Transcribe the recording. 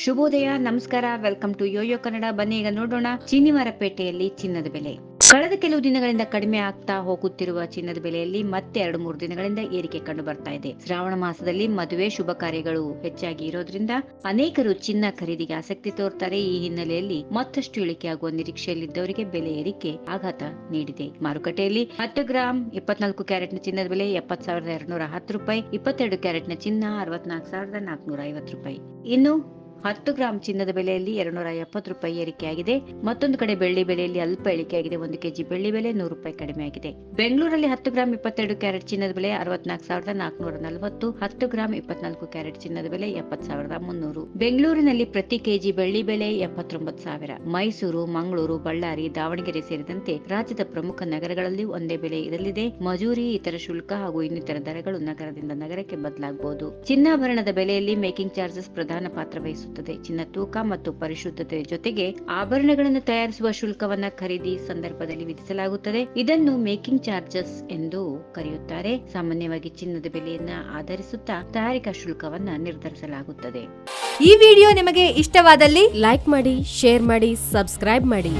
ಶುಭೋದಯ, ನಮಸ್ಕಾರ, welcome to Yoyo Kannada. ಬನ್ನಿ ಈಗ ನೋಡೋಣ ಚಿನ್ನಿವಾರಪೇಟೆಯಲ್ಲಿ ಚಿನ್ನದ ಬೆಲೆ. ಕಳೆದ ಕೆಲವು ದಿನಗಳಿಂದ ಕಡಿಮೆ ಆಗ್ತಾ ಹೋಗುತ್ತಿರುವ ಚಿನ್ನದ ಬೆಲೆಯಲ್ಲಿ ಮತ್ತೆ 2-3 ದಿನಗಳಿಂದ ಏರಿಕೆ ಕಂಡು ಬರ್ತಾ ಇದೆ. ಶ್ರಾವಣ ಮಾಸದಲ್ಲಿ ಮದುವೆ ಶುಭ ಕಾರ್ಯಗಳು ಹೆಚ್ಚಾಗಿ ಇರೋದ್ರಿಂದ ಅನೇಕರು ಚಿನ್ನ ಖರೀದಿಗೆ ಆಸಕ್ತಿ ತೋರ್ತಾರೆ. ಈ ಹಿನ್ನೆಲೆಯಲ್ಲಿ ಮತ್ತಷ್ಟು ಇಳಿಕೆಯಾಗುವ ನಿರೀಕ್ಷೆಯಲ್ಲಿದ್ದವರಿಗೆ ಬೆಲೆ ಏರಿಕೆ ಆಘಾತ ನೀಡಿದೆ. ಮಾರುಕಟ್ಟೆಯಲ್ಲಿ 10 ಗ್ರಾಂ 24 ಕ್ಯಾರೆಟ್ನ ಚಿನ್ನದ ಬೆಲೆ 70,210 ರೂಪಾಯಿ, 22 ಕ್ಯಾರೆಟ್ನ ಚಿನ್ನ 64,450 ರೂಪಾಯಿ. ಇನ್ನು 10 ಗ್ರಾಂ ಚಿನ್ನದ ಬೆಲೆಯಲ್ಲಿ 270 ರೂಪಾಯಿ ಏರಿಕೆಯಾಗಿದೆ. ಮತ್ತೊಂದು ಕಡೆ ಬೆಳ್ಳಿ ಬೆಲೆಯಲ್ಲಿ ಅಲ್ಪ ಇಳಿಕೆಯಾಗಿದೆ. 1 ಕೆಜಿ ಬೆಳ್ಳಿ ಬೆಲೆ 100 ರೂಪಾಯಿ ಕಡಿಮೆಯಾಗಿದೆ. ಬೆಂಗಳೂರಲ್ಲಿ 10 ಗ್ರಾಂ 22 ಕ್ಯಾರೆಟ್ ಚಿನ್ನದ ಬೆಲೆ 64,440, 10 ಗ್ರಾಂ 24 ಕ್ಯಾರೆಟ್ ಚಿನ್ನದ ಬೆಲೆ 70,300. ಬೆಂಗಳೂರಿನಲ್ಲಿ ಪ್ರತಿ ಕೆಜಿ ಬೆಳ್ಳಿ ಬೆಲೆ 79,000. ಮೈಸೂರು, ಮಂಗಳೂರು, ಬಳ್ಳಾರಿ, ದಾವಣಗೆರೆ ಸೇರಿದಂತೆ ರಾಜ್ಯದ ಪ್ರಮುಖ ನಗರಗಳಲ್ಲಿ ಒಂದೇ ಬೆಲೆ ಇರಲಿದೆ. ಮಜೂರಿ, ಇತರ ಶುಲ್ಕ ಹಾಗೂ ಇನ್ನಿತರ ದರಗಳು ನಗರದಿಂದ ನಗರಕ್ಕೆ ಬದಲಾಗಬಹುದು. ಚಿನ್ನಾಭರಣದ ಬೆಲೆಯಲ್ಲಿ ಮೇಕಿಂಗ್ ಚಾರ್ಜಸ್ ಪ್ರಧಾನ ಪಾತ್ರ ವಹಿಸುತ್ತದೆ. ಚಿನ್ನ ತೂಕ ಮತ್ತು ಪರಿಶುದ್ಧತೆ ಜೊತೆಗೆ ಆಭರಣಗಳನ್ನು ತಯಾರಿಸುವ ಶುಲ್ಕವನ್ನ ಖರೀದಿ ಸಂದರ್ಭದಲ್ಲಿ ವಿಧಿಸಲಾಗುತ್ತದೆ. ಇದನ್ನು ಮೇಕಿಂಗ್ ಚಾರ್ಜಸ್ ಎಂದು ಕರೆಯುತ್ತಾರೆ. ಸಾಮಾನ್ಯವಾಗಿ ಚಿನ್ನದ ಬೆಲೆಯನ್ನ ಆಧರಿಸುತ್ತಾ ತಯಾರಿಕಾ ಶುಲ್ಕವನ್ನ ನಿರ್ಧರಿಸಲಾಗುತ್ತದೆ. ಈ ವಿಡಿಯೋ ನಿಮಗೆ ಇಷ್ಟವಾದಲ್ಲಿ ಲೈಕ್ ಮಾಡಿ, ಶೇರ್ ಮಾಡಿ, ಸಬ್ಸ್ಕ್ರೈಬ್ ಮಾಡಿ.